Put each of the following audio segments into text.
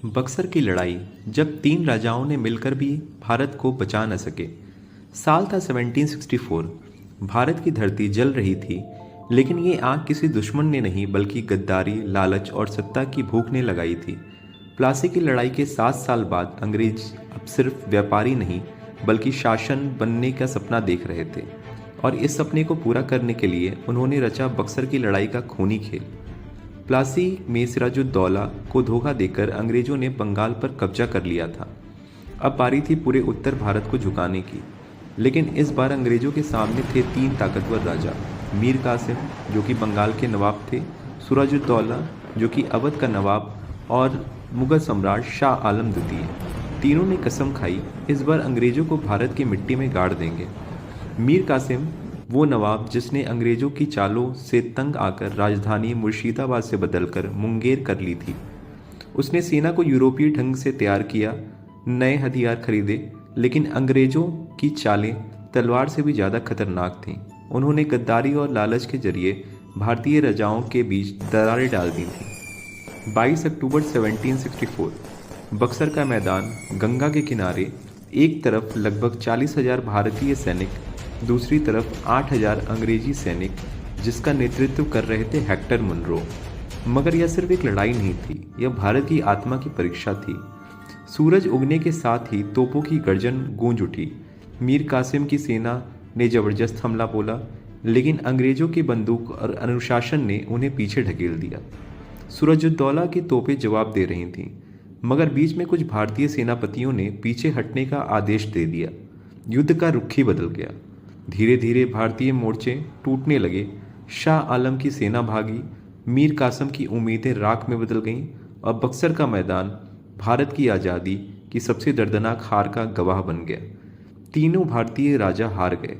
बक्सर की लड़ाई, जब तीन राजाओं ने मिलकर भी भारत को बचा न सके। साल था 1764। भारत की धरती जल रही थी, लेकिन ये आग किसी दुश्मन ने नहीं बल्कि गद्दारी, लालच और सत्ता की भूख ने लगाई थी। प्लासी की लड़ाई के 7 साल बाद अंग्रेज अब सिर्फ व्यापारी नहीं बल्कि शासन बनने का सपना देख रहे थे, और इस सपने को पूरा करने के लिए उन्होंने रचा बक्सर की लड़ाई का खूनी खेल। प्लासी में सिराजुद्दौला को धोखा देकर अंग्रेजों ने बंगाल पर कब्जा कर लिया था। अब बारी थी पूरे उत्तर भारत को झुकाने की। लेकिन इस बार अंग्रेजों के सामने थे तीन ताकतवर राजा: मीर कासिम, जो कि बंगाल के नवाब थे; सिराजुद्दौला, जो कि अवध का नवाब; और मुगल सम्राट शाह आलम द्वितीय। तीनों ने कसम खाई, इस बार अंग्रेजों को भारत की मिट्टी में गाड़ देंगे। मीर कासिम, वो नवाब जिसने अंग्रेजों की चालों से तंग आकर राजधानी मुर्शिदाबाद से बदलकर मुंगेर कर ली थी। उसने सेना को यूरोपीय ढंग से तैयार किया, नए हथियार खरीदे, लेकिन अंग्रेजों की चालें तलवार से भी ज़्यादा खतरनाक थीं। उन्होंने गद्दारी और लालच के जरिए भारतीय राजाओं के बीच दरारें डाल दी थीं। 22 अक्टूबर 1764, बक्सर का मैदान, गंगा के किनारे। एक तरफ लगभग 40,000 भारतीय सैनिक, दूसरी तरफ 8,000 अंग्रेजी सैनिक, जिसका नेतृत्व कर रहे थे हेक्टर मुनरो। मगर यह सिर्फ एक लड़ाई नहीं थी, यह भारत की आत्मा की परीक्षा थी। सूरज उगने के साथ ही तोपों की गर्जन गूंज उठी। मीर कासिम की सेना ने जबरदस्त हमला बोला, लेकिन अंग्रेजों की बंदूक और अनुशासन ने उन्हें पीछे ढकेल दिया। सिराजुद्दौला की तोपें जवाब दे रही थीं, मगर बीच में कुछ भारतीय सेनापतियों ने पीछे हटने का आदेश दे दिया। युद्ध का रुख ही बदल गया। धीरे धीरे भारतीय मोर्चे टूटने लगे। शाह आलम की सेना भागी, मीर कासिम की उम्मीदें राख में बदल गईं, और बक्सर का मैदान भारत की आज़ादी की सबसे दर्दनाक हार का गवाह बन गया। तीनों भारतीय राजा हार गए।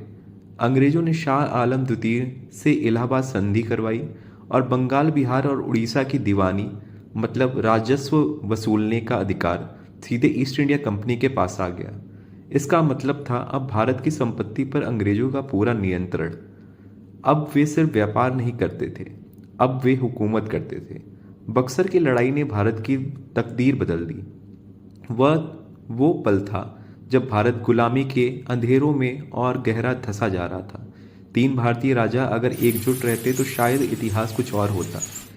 अंग्रेजों ने शाह आलम द्वितीय से इलाहाबाद संधि करवाई, और बंगाल, बिहार और उड़ीसा की दीवानी, मतलब राजस्व वसूलने का अधिकार, सीधे ईस्ट इंडिया कंपनी के पास आ गया। इसका मतलब था अब भारत की संपत्ति पर अंग्रेजों का पूरा नियंत्रण। अब वे सिर्फ व्यापार नहीं करते थे, अब वे हुकूमत करते थे। बक्सर की लड़ाई ने भारत की तकदीर बदल दी। वह वो पल था जब भारत गुलामी के अंधेरों में और गहरा धंसा जा रहा था। तीन भारतीय राजा अगर एकजुट रहते तो शायद इतिहास कुछ और होता।